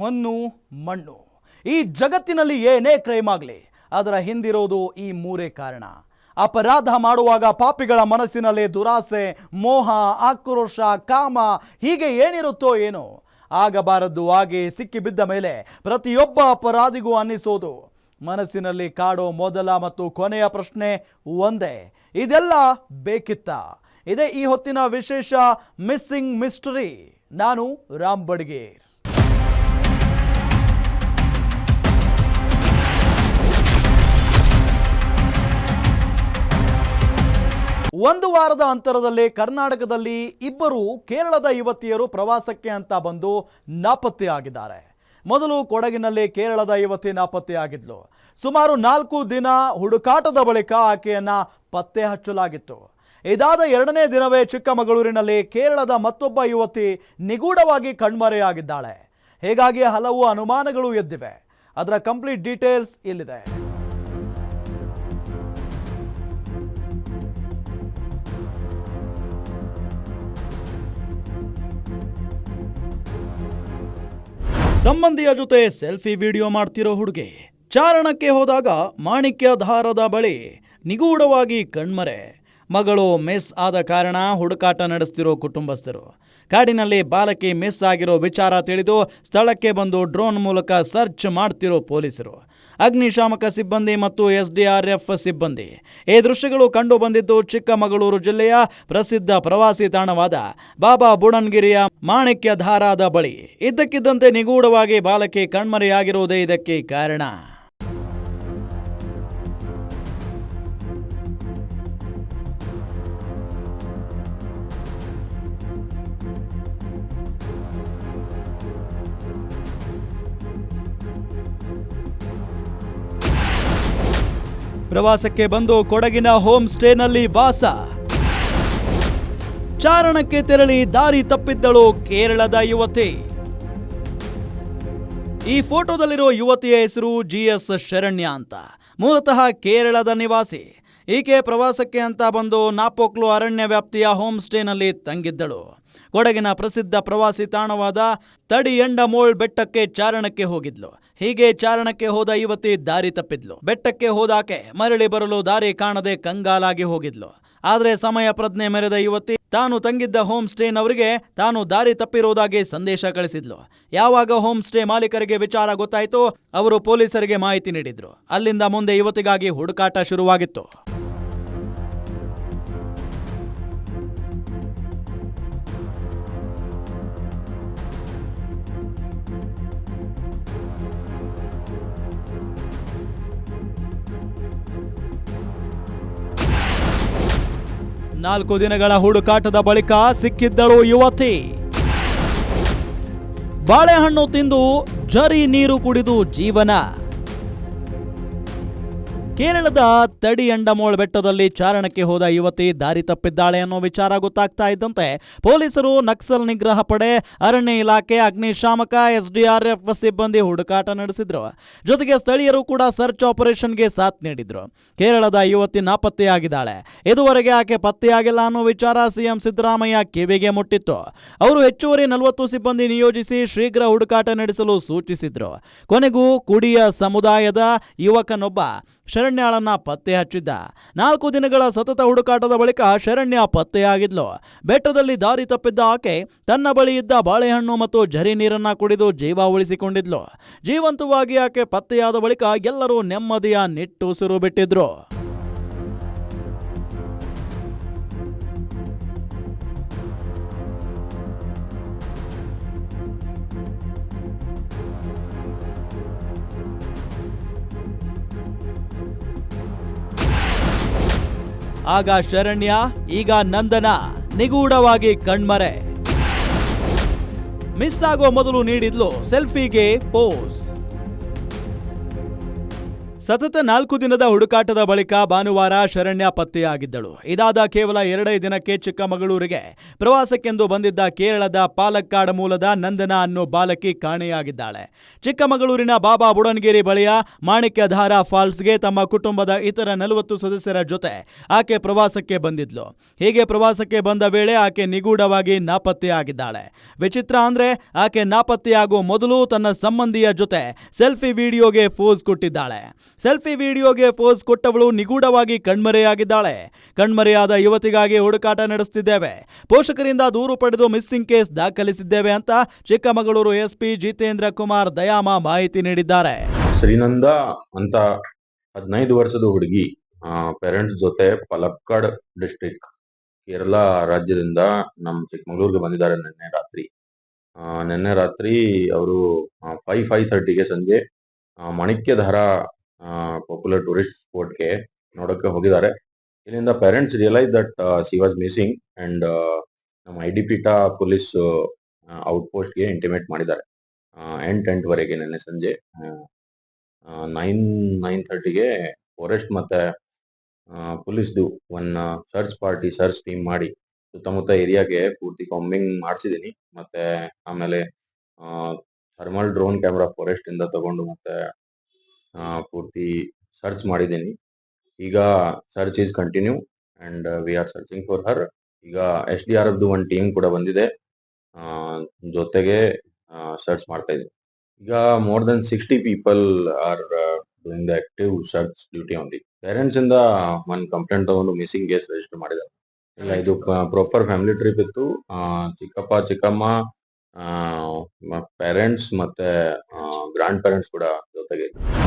ಹೊನ್ನು ಮಣ್ಣು. ಈ ಜಗತ್ತಿನಲ್ಲಿ ಏನೇ ಕ್ರೈಮ್ ಆಗಲಿ ಅದರ ಹಿಂದಿರೋದು ಈ ಮೂರೇ ಕಾರಣ. ಅಪರಾಧ ಮಾಡುವಾಗ ಪಾಪಿಗಳ ಮನಸ್ಸಿನಲ್ಲಿ ದುರಾಸೆ, ಮೋಹ, ಆಕ್ರೋಶ, ಕಾಮ ಹೀಗೆ ಏನಿರುತ್ತೋ ಏನೋ ಆಗಬಾರದು ಹಾಗೆ ಸಿಕ್ಕಿಬಿದ್ದ ಮೇಲೆ ಪ್ರತಿಯೊಬ್ಬ ಅಪರಾಧಿಗೂ ಅನ್ನಿಸೋದು. ಮನಸ್ಸಿನಲ್ಲಿ ಕಾಡೋ ಮೊದಲ ಮತ್ತು ಕೊನೆಯ ಪ್ರಶ್ನೆ ಒಂದೇ, ಇದೆಲ್ಲ ಬೇಕಿತ್ತ? ಇದೇ ಈ ಹೊತ್ತಿನ ವಿಶೇಷ ಮಿಸ್ಸಿಂಗ್ ಮಿಸ್ಟರಿ. ನಾನು ರಾಮ್ ಬಡ್ಗೇರ್. ಒಂದು ವಾರದ ಅಂತರದಲ್ಲಿ ಕರ್ನಾಟಕದಲ್ಲಿ ಇಬ್ಬರು ಕೇರಳದ ಯುವತಿಯರು ಪ್ರವಾಸಕ್ಕೆ ಅಂತ ಬಂದು ನಾಪತ್ತೆಯಾಗಿದ್ದಾರೆ. ಮೊದಲು ಕೊಡಗಿನಲ್ಲಿ ಕೇರಳದ ಯುವತಿ ನಾಪತ್ತೆಯಾಗಿದ್ಲು. ಸುಮಾರು 4 ದಿನ ಹುಡುಕಾಟದ ಬಳಿಕ ಆಕೆಯನ್ನ ಪತ್ತೆ ಹಚ್ಚಲಾಗಿತ್ತು. ಇದಾದ 2ನೇ ದಿನವೇ ಚಿಕ್ಕಮಗಳೂರಿನಲ್ಲಿ ಕೇರಳದ ಮತ್ತೊಬ್ಬ ಯುವತಿ ನಿಗೂಢವಾಗಿ ಕಣ್ಮರೆಯಾಗಿದ್ದಾಳೆ. ಹೀಗಾಗಿ ಹಲವು ಅನುಮಾನಗಳು ಎದ್ದಿವೆ. ಅದರ ಕಂಪ್ಲೀಟ್ ಡೀಟೇಲ್ಸ್ ಇಲ್ಲಿದೆ. ಸಂಬಂಧಿಯ ಜೊತೆ ಸೆಲ್ಫಿ ವಿಡಿಯೋ ಮಾಡ್ತಿರೋ ಹುಡುಗಿ ಚಾರಣಕ್ಕೆ ಹೋದಾಗ ಮಾಣಿಕ್ಯಧಾರದ ಬಳಿ ನಿಗೂಢವಾಗಿ ಕಣ್ಮರೆ. ಮಗಳು ಮಿಸ್ ಆದ ಕಾರಣ ಹುಡುಕಾಟ ನಡೆಸ್ತಿರೋ ಕುಟುಂಬಸ್ಥರು. ಕಾಡಿನಲ್ಲಿ ಬಾಲಕಿ ಮಿಸ್ ಆಗಿರೋ ವಿಚಾರ ತಿಳಿದು ಸ್ಥಳಕ್ಕೆ ಬಂದು ಡ್ರೋನ್ ಮೂಲಕ ಸರ್ಚ್ ಮಾಡ್ತಿರೋ ಪೊಲೀಸರು, ಅಗ್ನಿಶಾಮಕ ಸಿಬ್ಬಂದಿ ಮತ್ತು SDRF ಸಿಬ್ಬಂದಿ. ಈ ದೃಶ್ಯಗಳು ಕಂಡು ಬಂದಿದ್ದು ಚಿಕ್ಕಮಗಳೂರು ಜಿಲ್ಲೆಯ ಪ್ರಸಿದ್ಧ ಪ್ರವಾಸಿ ತಾಣವಾದ ಬಾಬಾ ಬುಡನ್ಗಿರಿಯ ಮಾಣಿಕ್ಯಧಾರದ ಬಳಿ. ಇದ್ದಕ್ಕಿದ್ದಂತೆ ನಿಗೂಢವಾಗಿ ಬಾಲಕಿ ಕಣ್ಮರೆಯಾಗಿರುವುದೇ ಇದಕ್ಕೆ ಕಾರಣ. ಪ್ರವಾಸಕ್ಕೆ ಬಂದು ಕೊಡಗಿನ ಹೋಮ್ ಸ್ಟೇನಲ್ಲಿ ವಾಸ. ಚಾರಣಕ್ಕೆ ತೆರಳಿ ದಾರಿ ತಪ್ಪಿದ್ದಳು ಕೇರಳದ ಯುವತಿ. ಈ ಫೋಟೋದಲ್ಲಿರೋ ಯುವತಿಯ ಹೆಸರು GS ಶರಣ್ಯ ಅಂತ. ಮೂಲತಃ ಕೇರಳದ ನಿವಾಸಿ. ಈಕೆ ಪ್ರವಾಸಕ್ಕೆ ಅಂತ ಬಂದು ನಾಪೋಕ್ಲು ಅರಣ್ಯ ವ್ಯಾಪ್ತಿಯ ಹೋಮ್ ಸ್ಟೇನಲ್ಲಿ ತಂಗಿದ್ದಳು. ಕೊಡಗಿನ ಪ್ರಸಿದ್ಧ ಪ್ರವಾಸಿ ತಾಣವಾದ ತಡಿಯಂಡಮೋಳ್ ಬೆಟ್ಟಕ್ಕೆ ಚಾರಣಕ್ಕೆ ಹೋಗಿದ್ಲು. ಹೀಗೆ ಚಾರಣಕ್ಕೆ ಹೋದ ಯುವತಿ ದಾರಿ ತಪ್ಪಿದ್ಲು. ಬೆಟ್ಟಕ್ಕೆ ಹೋದಾಕೆ ಮರಳಿ ಬರಲು ದಾರಿ ಕಾಣದೆ ಕಂಗಾಲಾಗಿ ಹೋಗಿದ್ಲು. ಆದ್ರೆ ಸಮಯ ಪ್ರಜ್ಞೆ ಮೆರೆದ ಯುವತಿ ತಾನು ತಂಗಿದ್ದ ಹೋಮ್ ಸ್ಟೇನವರಿಗೆ ತಾನು ದಾರಿ ತಪ್ಪಿರುವುದಾಗಿ ಸಂದೇಶ ಕಳಿಸಿದ್ಲು. ಯಾವಾಗ ಹೋಮ್ ಸ್ಟೇ ಮಾಲೀಕರಿಗೆ ವಿಚಾರ ಗೊತ್ತಾಯಿತು, ಅವರು ಪೊಲೀಸರಿಗೆ ಮಾಹಿತಿ ನೀಡಿದ್ರು. ಅಲ್ಲಿಂದ ಮುಂದೆ ಯುವತಿಗಾಗಿ ಹುಡುಕಾಟ ಶುರುವಾಗಿತ್ತು. ನಾಲ್ಕು ದಿನಗಳ ಹುಡುಕಾಟದ ಬಳಿಕ ಸಿಕ್ಕಿದ್ದಳು ಯುವತಿ. ಬಾಳೆಹಣ್ಣು ತಿಂದು ಜರಿ ನೀರು ಕುಡಿದು ಜೀವನ. ಕೇರಳದ ತಡಿಯಂಡಮೋಳ್ ಬೆಟ್ಟದಲ್ಲಿ ಚಾರಣಕ್ಕೆ ಹೋದ ಯುವತಿ ದಾರಿ ತಪ್ಪಿದ್ದಾಳೆ ಅನ್ನೋ ವಿಚಾರ ಗೊತ್ತಾಗ್ತಾ ಇದ್ದಂತೆ ಪೊಲೀಸರು, ನಕ್ಸಲ್ ನಿಗ್ರಹ ಪಡೆ, ಅರಣ್ಯ ಇಲಾಖೆ, ಅಗ್ನಿಶಾಮಕ, SDRF ಸಿಬ್ಬಂದಿ ಹುಡುಕಾಟ ನಡೆಸಿದ್ರು. ಜೊತೆಗೆ ಸ್ಥಳೀಯರು ಕೂಡ ಸರ್ಚ್ ಆಪರೇಷನ್ಗೆ ಸಾಥ್ ನೀಡಿದ್ರು. ಕೇರಳದ ಯುವತಿ ನಾಪತ್ತೆಯಾಗಿದ್ದಾಳೆ. ಇದುವರೆಗೆ ಆಕೆ ಪತ್ತೆಯಾಗಿಲ್ಲ ಅನ್ನೋ ವಿಚಾರ CM ಸಿದ್ದರಾಮಯ್ಯ ಕಿವಿಗೆ ಮುಟ್ಟಿತ್ತು. ಅವರು ಹೆಚ್ಚುವರಿ 40 ಸಿಬ್ಬಂದಿ ನಿಯೋಜಿಸಿ ಶೀಘ್ರ ಹುಡುಕಾಟ ನಡೆಸಲು ಸೂಚಿಸಿದ್ರು. ಕೊನೆಗೂ ಕುಡಿಯ ಸಮುದಾಯದ ಯುವಕನೊಬ್ಬ ಶರಣ್ಯಾಳನ್ನ ಪತ್ತೆ ಹಚ್ಚಿದ್ದ. 4 ದಿನಗಳ ಸತತ ಹುಡುಕಾಟದ ಬಳಿಕ ಶರಣ್ಯ ಪತ್ತೆಯಾಗಿದ್ಲು. ಬೆಟ್ಟದಲ್ಲಿ ದಾರಿ ತಪ್ಪಿದ್ದ ಆಕೆ ತನ್ನ ಬಳಿ ಇದ್ದ ಬಾಳೆಹಣ್ಣು ಮತ್ತು ಝರಿ ನೀರನ್ನ ಕುಡಿದು ಜೀವ ಉಳಿಸಿಕೊಂಡಿದ್ಲು. ಜೀವಂತವಾಗಿ ಆಕೆ ಪತ್ತೆಯಾದ ಬಳಿಕ ಎಲ್ಲರೂ ನೆಮ್ಮದಿಯ ನಿಟ್ಟುಸಿರು ಬಿಟ್ಟಿದ್ರು. ಆಗ ಶರಣ್ಯ, ಈಗ ನಂದನ ನಿಗೂಢವಾಗಿ ಕಣ್ಮರೆ. ಮಿಸ್ ಆಗೋ ಮೊದಲು ನೀಡಿದ್ಲು ಸೆಲ್ಫಿಗೆ ಪೋಸ್. ಸತತ 4 ದಿನದ ಹುಡುಕಾಟದ ಬಳಿಕ ಭಾನುವಾರ ಶರಣ್ಯ ಪತ್ತೆಯಾಗಿದ್ದಳು. ಇದಾದ ಕೇವಲ 2 ದಿನಕ್ಕೆ ಚಿಕ್ಕಮಗಳೂರಿಗೆ ಪ್ರವಾಸಕ್ಕೆಂದು ಬಂದಿದ್ದ ಕೇರಳದ ಪಾಲಕ್ಕಾಡ್ ಮೂಲದ ನಂದನಾ ಅನ್ನೋ ಬಾಲಕಿ ಕಾಣೆಯಾಗಿದ್ದಾಳೆ. ಚಿಕ್ಕಮಗಳೂರಿನ ಬಾಬಾ ಬುಡನ್ಗಿರಿ ಬಳಿಯ ಮಾಣಿಕ್ಯಧಾರ ಫಾಲ್ಸ್ಗೆ ತಮ್ಮ ಕುಟುಂಬದ ಇತರ 40 ಸದಸ್ಯರ ಜೊತೆ ಆಕೆ ಪ್ರವಾಸಕ್ಕೆ ಬಂದಿದ್ಲು. ಹೀಗೆ ಪ್ರವಾಸಕ್ಕೆ ಬಂದ ವೇಳೆ ಆಕೆ ನಿಗೂಢವಾಗಿ ನಾಪತ್ತೆಯಾಗಿದ್ದಾಳೆ. ವಿಚಿತ್ರ ಅಂದ್ರೆ ಆಕೆ ನಾಪತ್ತೆಯಾಗುವ ಮೊದಲು ತನ್ನ ಸಂಬಂಧಿಯ ಜೊತೆ ಸೆಲ್ಫಿ ವಿಡಿಯೋಗೆ ಪೋಸ್ ಕೊಟ್ಟಿದ್ದಾಳೆ. ಸೆಲ್ಫಿ ವಿಡಿಯೋಗೆ ಪೋಸ್ ಕೊಟ್ಟವಳು ನಿಗೂಢವಾಗಿ ಕಣ್ಮರೆಯಾಗಿದ್ದಾಳೆ. ಕಣ್ಮರೆಯಾದ ಯುವತಿಗಾಗಿ ಹುಡುಕಾಟ ನಡೆಸುತ್ತಿದ್ದೇವೆ, ಪೋಷಕರಿಂದ ದೂರು ಪಡೆದು ಮಿಸ್ಸಿಂಗ್ ಕೇಸ್ ದಾಖಲಿಸಿದ್ದೇವೆ ಅಂತ ಚಿಕ್ಕಮಗಳೂರು ಎಸ್ಪಿ ಜಿತೇಂದ್ರ ಕುಮಾರ್ ದಯಾಮ ಮಾಹಿತಿ ನೀಡಿದ್ದಾರೆ. ಶ್ರೀನಂದ ಅಂತ 15 ವರ್ಷದ ಹುಡುಗಿ ಪೇರೆಂಟ್ಸ್ ಜೊತೆ ಪಾಲಕ್ಕಾಡ್ ಡಿಸ್ಟ್ರಿಕ್ಟ್ ಕೇರಳ ರಾಜ್ಯದಿಂದ ನಮ್ಮ ಚಿಕ್ಕಮಗಳೂರಿಗೆ ಬಂದಿದ್ದಾರೆ. ನಿನ್ನೆ ರಾತ್ರಿ ಅವರು 5:30ಗೆ ಸಂಜೆ ಮಾಣಿಕ್ಯಧಾರ ಪಾಪ್ಯುಲರ್ ಟೂರಿಸ್ಟ್ ಸ್ಪಾಟ್ಗೆ ನೋಡಕ್ಕೆ ಹೋಗಿದ್ದಾರೆ. ಇಲ್ಲಿಂದ parents realise that she was missing and ನಮ್ಮ IDPಟ ಪೊಲೀಸ್ ಔಟ್ ಪೋಸ್ಟ್ಗೆ ಇಂಟಿಮೇಟ್ ಮಾಡಿದ್ದಾರೆ. 8:10ವರೆಗೆ ನಿನ್ನೆ ಸಂಜೆ 9:30ಗೆ ಫಾರೆಸ್ಟ್ ಮತ್ತೆ ಪೊಲೀಸ್ದು ಒಂದು ಸರ್ಚ್ ಟೀಮ್ ಮಾಡಿ ಸುತ್ತಮುತ್ತ ಏರಿಯಾಗೆ ಪೂರ್ತಿ ಕಾಂಬಿಂಗ್ ಮಾಡಿಸಿದೀನಿ. ಮತ್ತೆ ಆಮೇಲೆ ಥರ್ಮಲ್ ಡ್ರೋನ್ ಕ್ಯಾಮ್ರಾ ಫಾರೆಸ್ಟ್ ಇಂದ ತಗೊಂಡು ಮತ್ತೆ ಪೂರ್ತಿ ಸರ್ಚ್ ಮಾಡಿದ್ದೀನಿ. ಈಗ search is continue and we are searching for her. ಈಗ SDRFದು ಒಂದು ಟೀಮ್ ಕೂಡ ಬಂದಿದೆ, ಜೊತೆಗೆ ಸರ್ಚ್ ಮಾಡ್ತಾ ಇದ್ದೀವಿ. ಈಗ more than 60 people are doing the active search duty only. Parents ಇಂದ ಒಂದು ಕಂಪ್ಲೇಂಟ್ ತಗೊಂಡು ಮಿಸ್ಸಿಂಗ್ ಕೇಸ್ ರಿಜಿಸ್ಟರ್ ಮಾಡಿದ್ದಾರೆ. ಇಲ್ಲ, ಇದು ಪ್ರಾಪರ್ ಫ್ಯಾಮಿಲಿ ಟ್ರಿಪ್ ಇತ್ತು. ಚಿಕ್ಕಪ್ಪ ಚಿಕ್ಕಮ್ಮ, ಪೇರೆಂಟ್ಸ್ ಮತ್ತೆ ಗ್ರ್ಯಾಂಡ್ ಪೇರೆಂಟ್ಸ್ ಕೂಡ ಜೊತೆಗೆ ಇದ್ರು.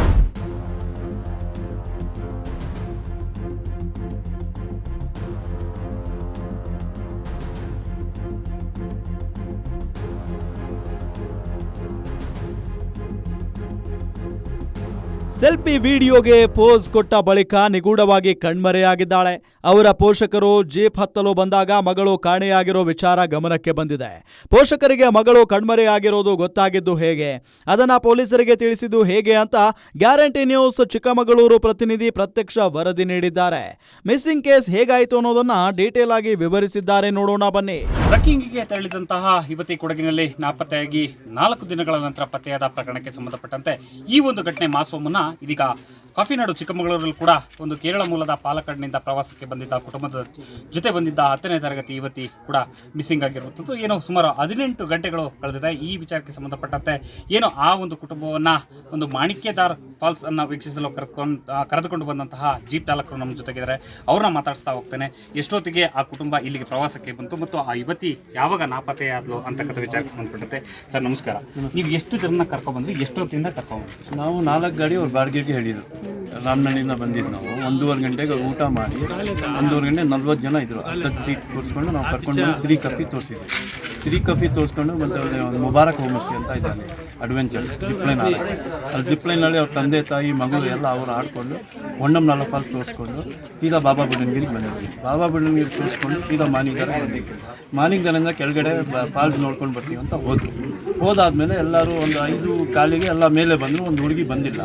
ಸೆಲ್ಫಿ ವಿಡಿಯೋಗೆ ಪೋಸ್ ಕೊಟ್ಟ ಬಳಿಕ ನಿಗೂಢವಾಗಿ ಕಣ್ಮರೆಯಾಗಿದ್ದಾಳೆ. ಅವರ ಪೋಷಕರು ಜೀಪ್ ಹತ್ತಲು ಬಂದಾಗ ಮಗಳು ಕಾಣೆಯಾಗಿರೋ ವಿಚಾರ ಗಮನಕ್ಕೆ ಬಂದಿದೆ. ಪೋಷಕರಿಗೆ ಮಗಳು ಕಣ್ಮರೆಯಾಗಿರೋದು ಗೊತ್ತಾಗಿದ್ದು ಹೇಗೆ, ಅದನ್ನ ಪೊಲೀಸರಿಗೆ ತಿಳಿಸಿದ್ದು ಹೇಗೆ ಅಂತ ಗ್ಯಾರಂಟಿ ನ್ಯೂಸ್ ಚಿಕ್ಕಮಗಳೂರು ಪ್ರತಿನಿಧಿ ಪ್ರತ್ಯಕ್ಷ ವರದಿ ನೀಡಿದ್ದಾರೆ. ಮಿಸ್ಸಿಂಗ್ ಕೇಸ್ ಹೇಗಾಯಿತು ಅನ್ನೋದನ್ನ ಡೀಟೇಲ್ ಆಗಿ ವಿವರಿಸಿದ್ದಾರೆ, ನೋಡೋಣ ಬನ್ನಿ. ಟ್ರಕ್ಕಿಂಗ್ಗೆ ತೆರಳಿದಂತಹ ಯುವತಿ ಕೊಡಗಿನಲ್ಲಿ ನಾಪತ್ತೆಯಾಗಿ 4 ದಿನಗಳ ನಂತರ ಪತ್ತೆಯಾದ ಪ್ರಕರಣಕ್ಕೆ ಸಂಬಂಧಪಟ್ಟಂತೆ ಈ ಒಂದು ಘಟನೆ ಮಾಸುವ ಮುನ್ನ ಇದೀಗ ಕಾಫಿನಾಡು ಚಿಕ್ಕಮಗಳೂರಲ್ಲಿ ಕೂಡ ಒಂದು ಕೇರಳ ಮೂಲದ ಪಾಲಕ್ಕಾಡ್ನಿಂದ ಪ್ರವಾಸಕ್ಕೆ ಬಂದಿದ್ದ ಕುಟುಂಬದ ಜೊತೆ ಬಂದಿದ್ದ 10ನೇ ತರಗತಿ ಯುವತಿ ಕೂಡ ಮಿಸ್ಸಿಂಗ್ ಆಗಿರುವಂಥದ್ದು. ಏನೋ ಸುಮಾರು 18 ಗಂಟೆಗಳು ಕಳೆದಿದೆ. ಈ ವಿಚಾರಕ್ಕೆ ಸಂಬಂಧಪಟ್ಟಂತೆ ಏನೋ ಆ ಒಂದು ಕುಟುಂಬವನ್ನು ಒಂದು ಮಾಣಿಕ್ಯಧಾರ್ ಫಾಲ್ಸ್ ಅನ್ನು ವೀಕ್ಷಿಸಲು ಕರೆದುಕೊಂಡು ಬಂದಂತಹ ಜೀಪ್ ಚಾಲಕರು ನಮ್ಮ ಜೊತೆಗಿದ್ದಾರೆ. ಅವ್ರನ್ನ ಮಾತಾಡಿಸ್ತಾ ಹೋಗ್ತೇನೆ. ಎಷ್ಟೊತ್ತಿಗೆ ಆ ಕುಟುಂಬ ಇಲ್ಲಿಗೆ ಪ್ರವಾಸಕ್ಕೆ ಬಂತು ಮತ್ತು ಆ ಯುವತಿ ಯಾವಾಗ ನಾಪತ್ತೆಯಾದ್ಲು ಅಂತಕ್ಕಂಥ ವಿಚಾರಕ್ಕೆ ಸಂಬಂಧಪಟ್ಟಂತೆ. ಸರ್ ನಮಸ್ಕಾರ. ನೀವು ಎಷ್ಟು ಜನನ ಕರ್ಕೊಂಡ್ಬಂದ್ರಿ, ಎಷ್ಟೊತ್ತಿಂದ ಕರ್ಕೊಂಡ್ಬಂದ್ರಿ? ನಾವು 4 ಗಾಡಿ ಅವ್ರು ಬಾಡಿಗೆಗೆ ಹೇಳಿದ್ರು. ರಾಮನಹಳ್ಳಿಯಿಂದ ಬಂದಿದ್ದು ನಾವು 1:30 ಗಂಟೆಗೆ ಊಟ ಮಾಡಿ 1:30 ಗಂಟೆ 40 ಜನ ಇದ್ರು. 10 ಸೀಟ್ ಕೂರಿಸ್ಕೊಂಡು ನಾವು ಕರ್ಕೊಂಡು ಬಂದು ಶ್ರೀಕಫಿ ತೋರಿಸಿದ್ವಿ. ಶ್ರೀಕಫಿ ತೋರಿಸ್ಕೊಂಡು ಮತ್ತೆ ಒಂದು ಮುಬಾರಕ್ ಹೋಮ್ ಸ್ಟೇ ಅಂತ ಇದೆ ಅಲ್ಲಿ, ಅಡ್ವೆಂಚರ್ಸ್ ಜಿಪ್ಲೈನ್ ಅಲ್ಲಿ. ಅಲ್ಲಿ ಜಿಪ್ಲೈನಲ್ಲಿ ಅವ್ರ ತಂದೆ ತಾಯಿ ಮಗಳು ಎಲ್ಲ ಅವರು ಆಡ್ಕೊಂಡು ಹೊನ್ನಂನಾಳ ಫಾಲ್ಸ್ ತೋರಿಸ್ಕೊಂಡು ಸೀದಾ ಬಾಬಾ ಬುಡನ್ಗಿರಿಗೆ ಬಂದಿದ್ವಿ. ಬಾಬಾ ಬುಡನ್ಗಿರಿ ತೋರಿಸ್ಕೊಂಡು ಸೀದಾ ಮಾನಿಗ್ದಾರ ಬಂದಿದ್ವಿ. ಮಾನಿಗ್ದಾರಿಂದ ಕೆಳಗಡೆ ಫಾಲ್ಸ್ ನೋಡ್ಕೊಂಡು ಬರ್ತೀವಿ ಅಂತ ಹೋದಾದ್ಮೇಲೆ ಎಲ್ಲರೂ ಒಂದು 5:15ಗೆ ಎಲ್ಲ ಮೇಲೆ ಬಂದರು. ಒಂದು ಹುಡುಗಿ ಬಂದಿಲ್ಲ.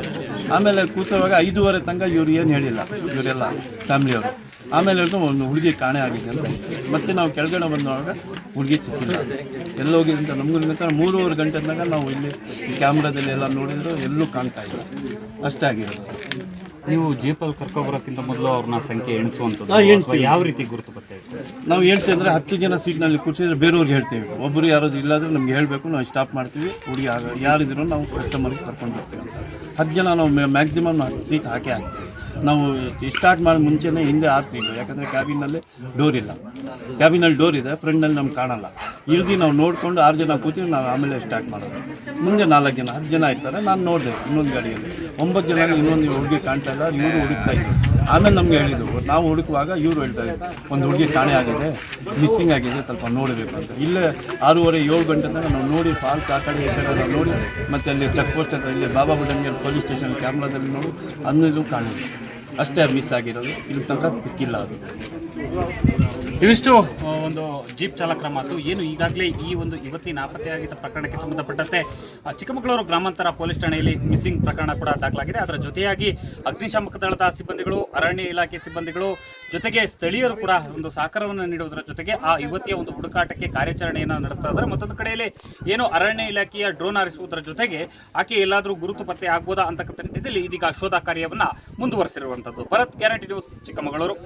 ಆಮೇಲೆ ಕೂತವಾಗ 5:15 ತನಕ ಇವ್ರು ಏನು ಹೇಳಿಲ್ಲ, ಇವರೆಲ್ಲ ಫ್ಯಾಮಿಲಿಯವರು. ಆಮೇಲೆ ಹೇಳಿದ್ರು ಒಂದು ಹುಡುಗಿ ಕಾಣೆ ಆಗಿದೆ ಅಂತ. ಮತ್ತೆ ನಾವು ಕೆಳಗಡೆ ಬಂದಾಗ ಹುಡುಗಿ ಸಿಕ್ಕಿಲ್ಲ, ಎಲ್ಲೋಗಿದೆ ಅಂತ ನಮಗೂ 3:30 ಗಂಟೆ ತನಕ ನಾವು ಇಲ್ಲಿ ಕ್ಯಾಮ್ರಾದಲ್ಲಿ ಎಲ್ಲ ನೋಡಿದ್ರು, ಎಲ್ಲೂ ಕಾಣ್ತಾ ಇಲ್ಲ. ಅಷ್ಟೇ ಆಗಿರೋದು. ನೀವು ಜೀಪಲ್ಲಿ ಕರ್ಕೊಬರೋಕ್ಕಿಂತ ಮೊದಲು ಅವ್ರನ್ನ ಸಂಖ್ಯೆ ಎಣಿಸುವಂಥದ್ದು ಯಾವ ರೀತಿ ಗುರುತು ಬರ್ತೇವೆ? ನಾವು ಹೇಳ್ತೀವಿ ಅಂದರೆ 10 ಜನ ಸೀಟ್ನಲ್ಲಿ ಕೂರಿಸಿದ್ರೆ ಬೇರೆಯವ್ರಿಗೆ ಹೇಳ್ತೀವಿ. ಒಬ್ಬರು ಯಾರಾದ್ರು ಇಲ್ಲಾಂದ್ರೆ ನಮ್ಗೆ ಹೇಳಬೇಕು, ನಾವು ಸ್ಟಾಪ್ ಮಾಡ್ತೀವಿ. ಹುಡುಗಿ ಯಾರಿದ್ರು ನಾವು ಕಸ್ಟಮರ್ಗೆ ಕರ್ಕೊಂಡು ಬರ್ತೀವಿ ಅಂತ. 10 ಜನ ನಾವು ಮ್ಯಾಕ್ಸಿಮಮ್ ಸೀಟ್ ಹಾಕಿ ಹಾಕ್ತೀವಿ. ನಾವು ಸ್ಟಾರ್ಟ್ ಮಾಡಿ ಮುಂಚೆನೇ ಹಿಂದೆ 6 ಸೀಟು, ಯಾಕಂದರೆ ಕ್ಯಾಬಿನಲ್ಲಿ ಡೋರ್ ಇಲ್ಲ. ಕ್ಯಾಬಿನಲ್ಲಿ ಡೋರ್ ಇದೆ, ಫ್ರಂಟ್ನಲ್ಲಿ ನಮ್ಗೆ ಕಾಣಲ್ಲ. ಇಳಿದು ನಾವು ನೋಡಿಕೊಂಡು 6 ಜನ ಕೂತೀವಿ. ನಾವು ಆಮೇಲೆ ಸ್ಟಾರ್ಟ್ ಮಾಡೋದು. ಮುಂದೆ 4 ಜನ 10 ಜನ ಇರ್ತಾರೆ. ನಾನು ನೋಡಿದೆ ಇನ್ನೊಂದು ಗಾಡಿಯಲ್ಲಿ 9 ಜನ ಇನ್ನೊಂದು ಹುಡುಗಿ ಕಾಣ್ತಾ ಇಲ್ಲ. ಇವರು ಹುಡುಕ್ತಾ ಇದ್ರು. ಆಮೇಲೆ ನಮ್ಗೆ ಹೇಳಿದ್ರು, ನಾವು ಹುಡುಕುವಾಗ ಇವರು ಹೇಳ್ತಾ ಇದ್ರು ಒಂದು ಹುಡುಗಿ ಕಾಣೆ ಆಗಿದೆ, ಮಿಸ್ಸಿಂಗ್ ಆಗಿದೆ, ಸ್ವಲ್ಪ ನೋಡಬೇಕು ಅಂತ. ಇಲ್ಲೇ 6:30-7 ಗಂಟೆ ತನಕ ನಾವು ನೋಡಿ ಫಾಲ್ಸ್ ಆ ಕಡೆ ಈ ಕಡೆ ನಾವು ನೋಡಿ, ಮತ್ತು ಅಲ್ಲಿ ಚೆಕ್ ಪೋಸ್ಟ್ ಹತ್ರ ಇಲ್ಲಿ ಬಾಬಾ ಬುಡನ್ಗಿರಿ ಪೊಲೀಸ್ ಸ್ಟೇಷನ್ ಕ್ಯಾಮ್ರಾದಲ್ಲಿ ನೋಡಿ ಅನ್ನೋದು ಕಾಣಿಲ್ಲ. ಅಷ್ಟೇ ಮಿಸ್ ಆಗಿರೋದು. ಇಲ್ಲಿ ತನಕ ಸಿಕ್ಕಿಲ್ಲ ಅದು. ಇವಿಷ್ಟು ಒಂದು ಜೀಪ್ ಚಾಲಕರ ಮಾತು. ಏನು ಈಗಾಗಲೇ ಈ ಒಂದು ಯುವತಿ ನಾಪತ್ತೆಯಾಗಿದ್ದ ಪ್ರಕರಣಕ್ಕೆ ಸಂಬಂಧಪಟ್ಟಂತೆ ಚಿಕ್ಕಮಗಳೂರು ಗ್ರಾಮಾಂತರ ಪೊಲೀಸ್ ಠಾಣೆಯಲ್ಲಿ ಮಿಸ್ಸಿಂಗ್ ಪ್ರಕರಣ ಕೂಡ ದಾಖಲಾಗಿದೆ. ಅದರ ಜೊತೆಯಾಗಿ ಅಗ್ನಿಶಾಮಕ ದಳದ ಸಿಬ್ಬಂದಿಗಳು, ಅರಣ್ಯ ಇಲಾಖೆ ಸಿಬ್ಬಂದಿಗಳು ಜೊತೆಗೆ ಸ್ಥಳೀಯರು ಕೂಡ ಒಂದು ಸಹಕಾರವನ್ನು ನೀಡುವುದರ ಜೊತೆಗೆ ಆ ಯುವತಿಯ ಒಂದು ಹುಡುಕಾಟಕ್ಕೆ ಕಾರ್ಯಾಚರಣೆಯನ್ನು ನಡೆಸ್ತಾ ಇದ್ದಾರೆ. ಮತ್ತೊಂದು ಕಡೆಯಲ್ಲಿ ಏನು ಅರಣ್ಯ ಇಲಾಖೆಯ ಡ್ರೋನ್ ಹಾರಿಸುವುದರ ಜೊತೆಗೆ ಆಕೆ ಎಲ್ಲಾದರೂ ಗುರುತು ಪತ್ತೆ ಆಗ್ಬೋದಾ ಅಂತಕ್ಕಂಥ ನಿಟ್ಟಿನಲ್ಲಿ ಇದೀಗ ಶೋಧ ಕಾರ್ಯವನ್ನು ಮುಂದುವರೆಸಿರುವಂಥದ್ದು. Bharat, guarantee news, Chikkamagaluru.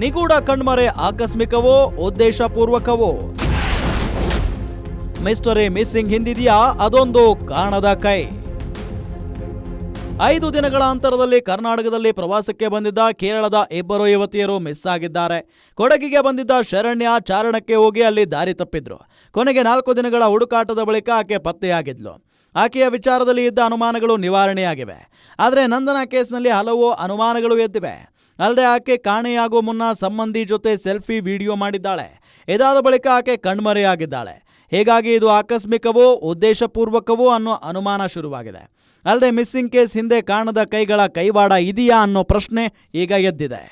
ನಿಗೂಢ ಕಣ್ಮರೆ ಆಕಸ್ಮಿಕವೋ ಉದ್ದೇಶಪೂರ್ವಕವೋ? ಮಿಸ್ಟರಿ ಮಿಸ್ಸಿಂಗ್ ಹಿಂದಿದೆಯಾ ಅದೊಂದು ಕಾಣದ ಕೈ? 5 ದಿನಗಳ ಅಂತರದಲ್ಲಿ ಕರ್ನಾಟಕದಲ್ಲಿ ಪ್ರವಾಸಕ್ಕೆ ಬಂದಿದ್ದ ಕೇರಳದ 2 ಯುವತಿಯರು ಮಿಸ್ ಆಗಿದ್ದಾರೆ. ಕೊಡಗಿಗೆ ಬಂದಿದ್ದ ಶರಣ್ಯ ಚಾರಣಕ್ಕೆ ಹೋಗಿ ಅಲ್ಲಿ ದಾರಿ ತಪ್ಪಿದ್ರು. ಕೊನೆಗೆ 4 ದಿನಗಳ ಹುಡುಕಾಟದ ಬಳಿಕ ಆಕೆ ಪತ್ತೆಯಾಗಿದ್ಲು. ಆಕೆಯ ವಿಚಾರದಲ್ಲಿ ಇದ್ದ ಅನುಮಾನಗಳು ನಿವಾರಣೆಯಾಗಿವೆ. ಆದರೆ ನಂದನಾ ಕೇಸ್ನಲ್ಲಿ ಹಲವು ಅನುಮಾನಗಳು ಎದ್ದಿವೆ. ಅಲ್ಲದೆ ಆಕೆ ಕಾಣೆಯಾಗುವ ಮುನ್ನ ಸಂಬಂಧಿ ಜೊತೆ ಸೆಲ್ಫಿ ವಿಡಿಯೋ ಮಾಡಿದ್ದಾಳೆ. ಇದಾದ ಬಳಿಕ ಆಕೆ ಕಣ್ಮರೆಯಾಗಿದ್ದಾಳೆ. ಹೀಗಾಗಿ ಇದು ಆಕಸ್ಮಿಕವೋ ಉದ್ದೇಶಪೂರ್ವಕವೋ ಅನ್ನೋ ಅನುಮಾನ ಶುರುವಾಗಿದೆ. ಅಲ್ಲದೆ ಮಿಸ್ಸಿಂಗ್ ಕೇಸ್ ಹಿಂದೆ ಕಾಣದ ಕೈಗಳ ಕೈವಾಡ ಇದೆಯಾ ಅನ್ನೋ ಪ್ರಶ್ನೆ ಈಗ ಎದ್ದಿದೆ.